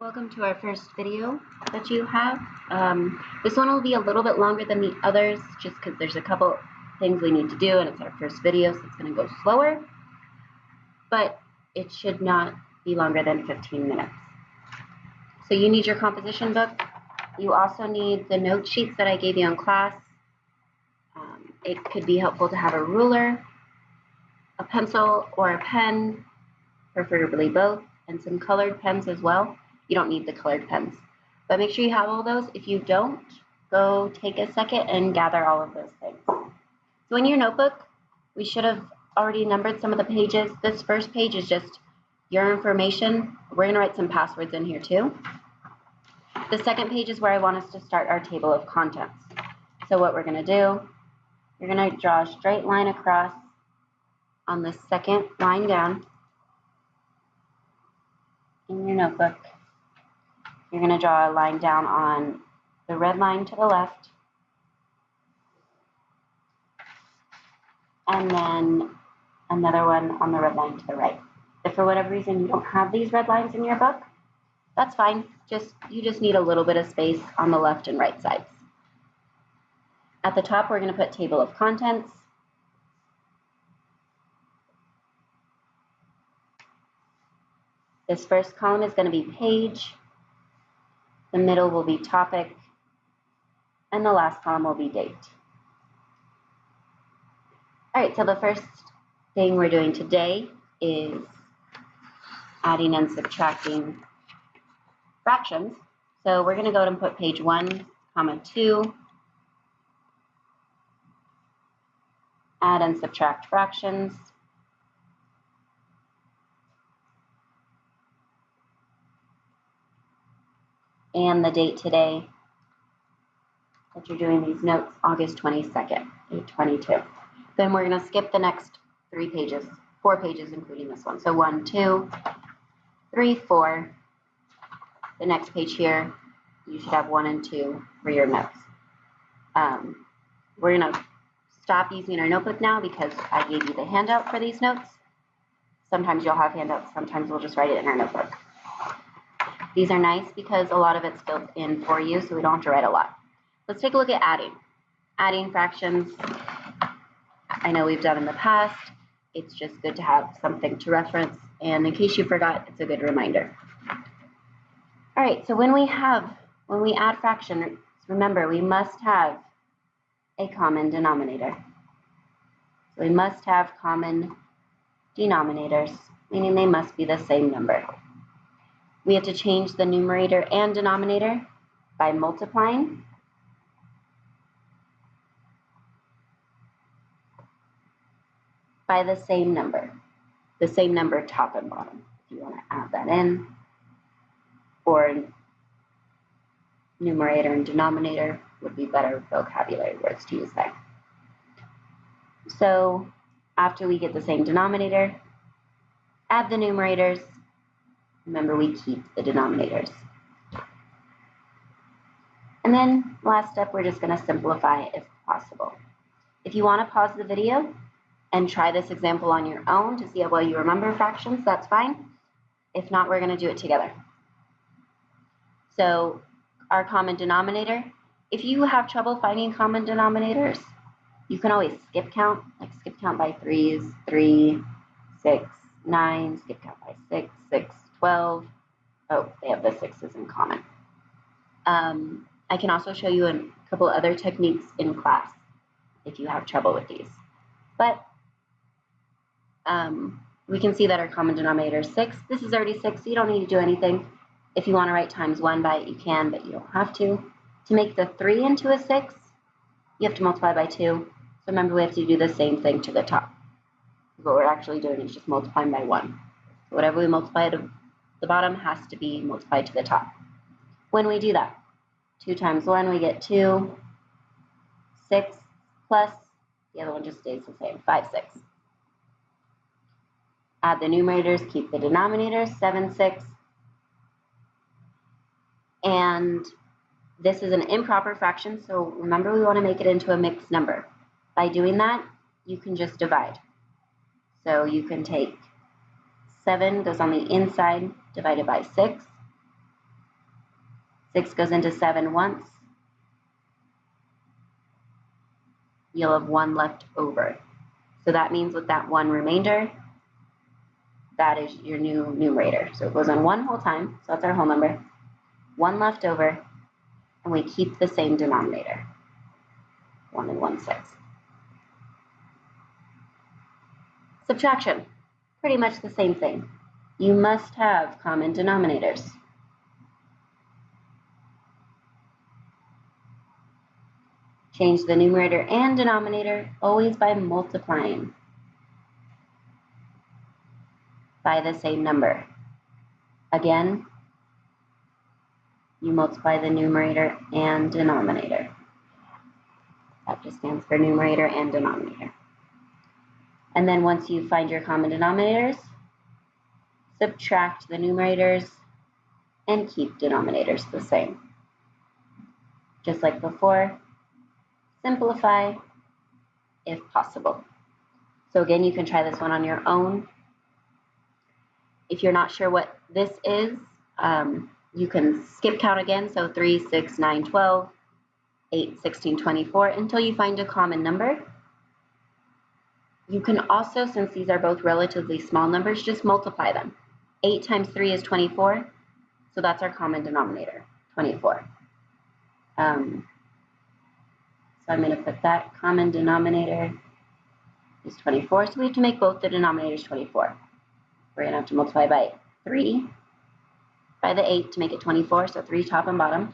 Welcome to our first video that you have. This one will be a little bit longer than the others just because there's a couple things we need to do and it's our first video, so it's going to go slower, but it should not be longer than 15 minutes. So you need your composition book. You also need the note sheets that I gave you in class. It could be helpful to have a ruler, a pencil, or a pen, preferably both, and some colored pens as well. You don't need the colored pens, but make sure you have all those. If you don't, go take a second and gather all of those things. So in your notebook, we should have already numbered some of the pages. This first page is just your information. We're going to write some passwords in here too. The second page is where I want us to start our table of contents. So what we're going to do, you're going to draw a straight line across on the second line down in your notebook. You're going to draw a line down on the red line to the left, and then another one on the red line to the right. If for whatever reason you don't have these red lines in your book, that's fine. You just need a little bit of space on the left and right sides. At the top, we're going to put table of contents. This first column is going to be page. The middle will be topic, and the last column will be date. All right, so the first thing we're doing today is adding and subtracting fractions. So we're going to go and put page 1, comma 2, add and subtract fractions. And the date today that you're doing these notes, August 22nd, 8/22. Then we're going to skip the next 4 pages, including this one. So 1, 2, 3, 4. The next page here, you should have 1 and 2 for your notes. We're going to stop using our notebook now because I gave you the handout for these notes. Sometimes you'll have handouts, sometimes we'll just write it in our notebook. These are nice because a lot of it's built in for you, so we don't have to write a lot. Let's take a look at adding. Adding fractions, I know we've done in the past. It's just good to have something to reference, and in case you forgot, it's a good reminder. All right, so when we add fractions, remember we must have a common denominator. So we must have common denominators, meaning they must be the same number. We have to change the numerator and denominator by multiplying. By the same number top and bottom, if you want to add that in, or numerator and denominator would be better vocabulary words to use there. So after we get the same denominator, add the numerators. Remember, we keep the denominators. And then last step, we're just going to simplify if possible. If you want to pause the video and try this example on your own to see how well you remember fractions, that's fine. If not, we're going to do it together. So our common denominator, if you have trouble finding common denominators, you can always skip count, like skip count by 3s, 3, 6, 9, skip count by 6, 6, 12. Oh, they have the 6s in common. I can also show you a couple other techniques in class if you have trouble with these. But we can see that our common denominator is 6. This is already 6, so you don't need to do anything. If you want to write times 1 by it, you can, but you don't have to. To make the 3 into a 6, you have to multiply by 2. So remember, we have to do the same thing to the top. What we're actually doing is just multiplying by 1. So whatever we multiply to the bottom has to be multiplied to the top. When we do that, 2 times 1, we get 2. 6 plus, the other one just stays the same, 5, 6. Add the numerators, keep the denominators, 7, 6. And this is an improper fraction, so remember we want to make it into a mixed number. By doing that, you can just divide. So you can take 7 goes on the inside, divided by 6. 6 goes into 7 once. You'll have 1 left over. So that means with that 1 remainder, that is your new numerator. So it goes on 1 whole time, so that's our whole number. 1 left over, and we keep the same denominator, 1 and 1/6. Subtraction, pretty much the same thing. You must have common denominators. Change the numerator and denominator always by multiplying by the same number. Again, you multiply the numerator and denominator. That just stands for numerator and denominator. And then once you find your common denominators, subtract the numerators and keep denominators the same. Just like before, simplify if possible. So again, you can try this one on your own. If you're not sure what this is, you can skip count again. So 3, 6, 9, 12, 8, 16, 24 until you find a common number. You can also, since these are both relatively small numbers, just multiply them. 8 times 3 is 24, so that's our common denominator, 24. So I'm going to put that common denominator is 24, so we have to make both the denominators 24. We're going to have to multiply by 3 by the 8 to make it 24, so 3 top and bottom,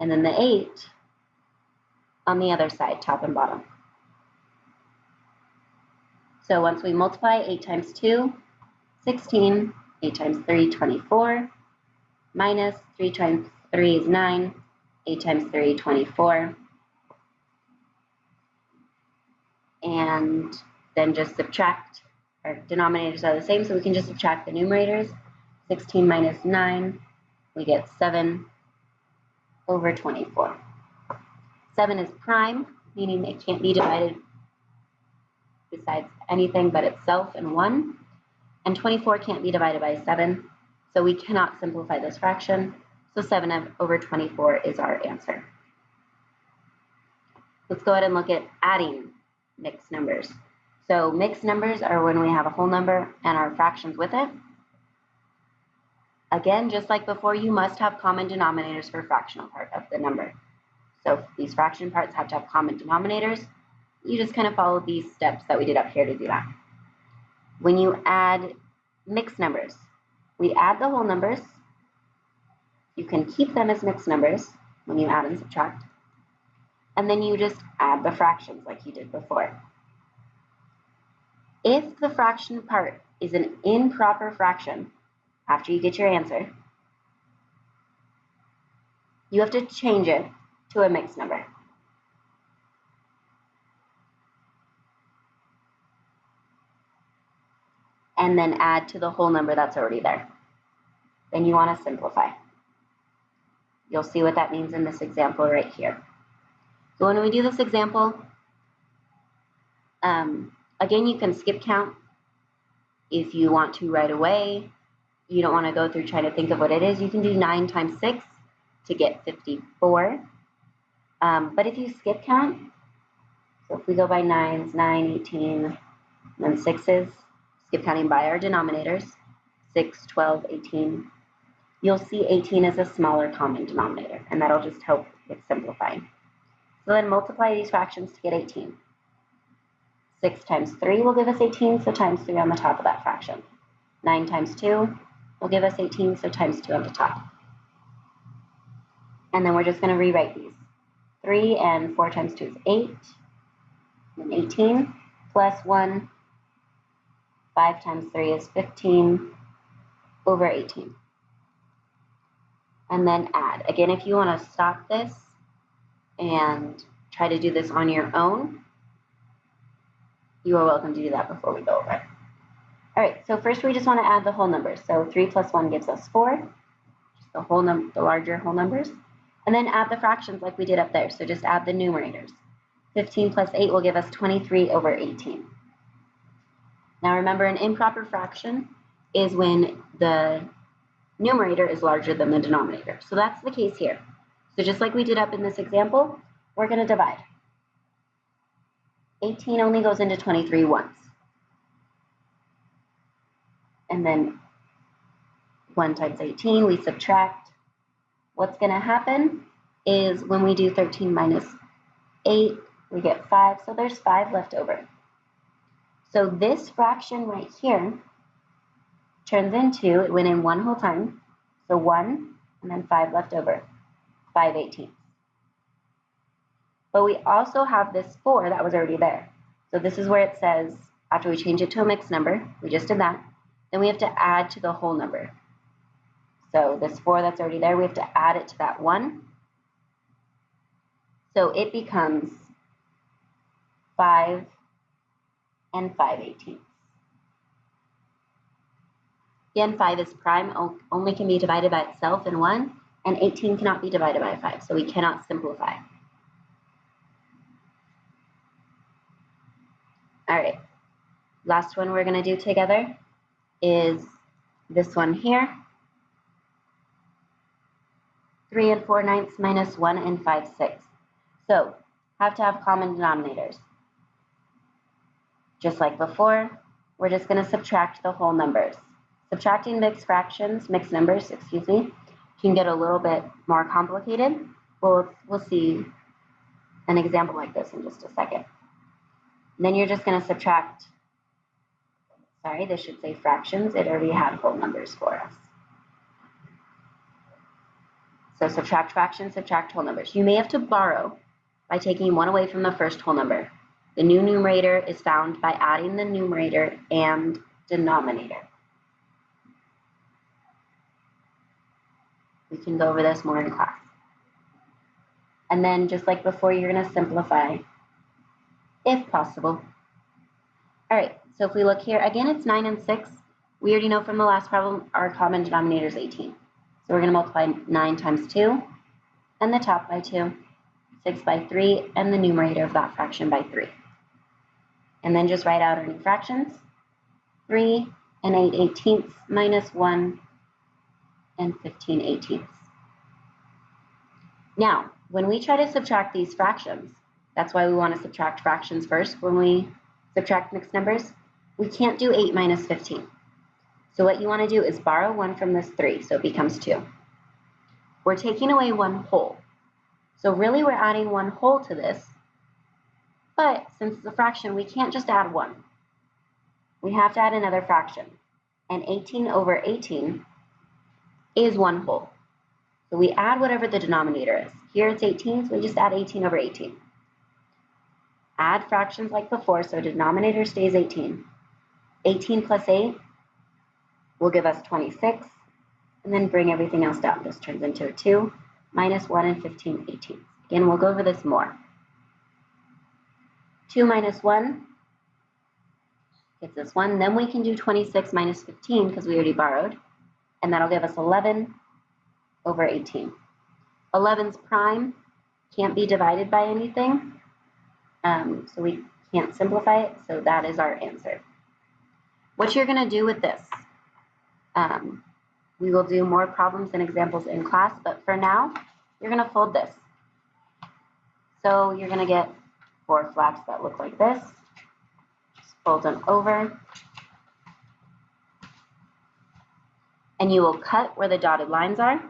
and then the 8 on the other side, top and bottom. So once we multiply, 8 times 2, 16, 8 times 3, 24, minus 3 times 3 is 9, 8 times 3, 24, and then just subtract. Our denominators are the same, so we can just subtract the numerators. 16 minus 9, we get 7 over 24. 7 is prime, meaning it can't be divided besides anything but itself and 1. And 24 can't be divided by 7, so we cannot simplify this fraction. So 7 over 24 is our answer. Let's go ahead and look at adding mixed numbers. So mixed numbers are when we have a whole number and our fractions with it. Again, just like before, you must have common denominators for fractional part of the number. So these fraction parts have to have common denominators. You just kind of follow these steps that we did up here to do that. When you add mixed numbers, we add the whole numbers. You can keep them as mixed numbers when you add and subtract. And then you just add the fractions like you did before. If the fraction part is an improper fraction, after you get your answer, you have to change it to a mixed number. And then add to the whole number that's already there. Then you want to simplify. You'll see what that means in this example right here. So when we do this example, again, you can skip count if you want to right away. You don't want to go through trying to think of what it is. You can do 9 times 6 to get 54. But if you skip count, so if we go by 9s, 9, 18, and then 6s, skip counting by our denominators, 6, 12, 18, you'll see 18 is a smaller common denominator, and that'll just help with simplifying. So then multiply these fractions to get 18. 6 times 3 will give us 18, so times 3 on the top of that fraction. 9 times 2 will give us 18, so times 2 on the top. And then we're just going to rewrite these. 3 and 4 times 2 is 8, and 18, plus 1, 5 times 3 is 15, over 18. And then add. Again, if you want to stop this and try to do this on your own, you are welcome to do that before we go over it. All right, so first we just want to add the whole numbers. So 3 plus 1 gives us 4, just the larger whole numbers. And then add the fractions like we did up there. So just add the numerators. 15 plus 8 will give us 23 over 18. Now remember, an improper fraction is when the numerator is larger than the denominator. So that's the case here. So just like we did up in this example, we're going to divide. 18 only goes into 23 once. And then 1 times 18, we subtract. What's going to happen is when we do 13 minus 8, we get 5. So there's 5 left over. So this fraction right here turns into, it went in 1 whole time, so 1 and then 5 left over, 5/18. But we also have this 4 that was already there. So this is where it says, after we change it to a mixed number, we just did that, then we have to add to the whole number. So this 4 that's already there, we have to add it to that 1. So it becomes 5 and 5/18. Again, 5 is prime, only can be divided by itself in 1, and 18 cannot be divided by 5, so we cannot simplify. All right, last one we're going to do together is this one here. 3 4/9 minus 1 5/6. So, have to have common denominators. Just like before, we're just going to subtract the whole numbers. Subtracting mixed numbers, can get a little bit more complicated. We'll see an example like this in just a second. And then you're just going to subtract, sorry, this should say fractions. It already had whole numbers for us. So subtract fractions, subtract whole numbers. You may have to borrow by taking 1 away from the first whole number. The new numerator is found by adding the numerator and denominator. We can go over this more in class. And then just like before, you're going to simplify if possible. All right, so if we look here, again, it's 9 and 6. We already know from the last problem our common denominator is 18. So we're going to multiply 9 times 2 and the top by 2, 6 by 3, and the numerator of that fraction by 3. And then just write out our new fractions. 3 and 8/18 minus 1 and 15/18. Now, when we try to subtract these fractions, that's why we want to subtract fractions first when we subtract mixed numbers. We can't do 8 minus 15. So what you want to do is borrow 1 from this 3, so it becomes 2. We're taking away 1 whole. So really we're adding 1 whole to this, but since it's a fraction, we can't just add 1. We have to add another fraction. And 18 over 18 is 1 whole. So we add whatever the denominator is. Here it's 18, so we just add 18 over 18. Add fractions like before, so denominator stays 18. 18 plus 8 will give us 26, and then bring everything else down. This turns into a 2, minus 1 and 15/18. Again, we'll go over this more. 2 minus 1 gets us 1. Then we can do 26 minus 15 because we already borrowed, and that'll give us 11 over 18. 11's prime, can't be divided by anything, so we can't simplify it, so that is our answer. What you're going to do with this, we will do more problems and examples in class, but for now, you're going to fold this. So you're going to get 4 flaps that look like this. Just fold them over. And you will cut where the dotted lines are.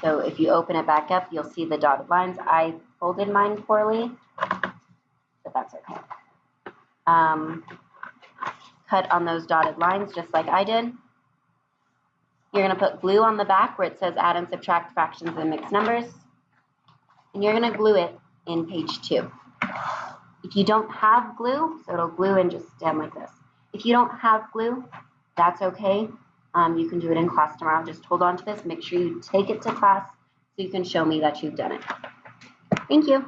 So if you open it back up, you'll see the dotted lines. I folded mine poorly, but that's okay. Cut on those dotted lines just like I did. You're going to put glue on the back where it says add and subtract fractions and mixed numbers. And you're going to glue it in page 2. If you don't have glue, so it'll glue and just stand like this. If you don't have glue, that's okay. You can do it in class tomorrow. Just hold on to this. Make sure you take it to class so you can show me that you've done it. Thank you.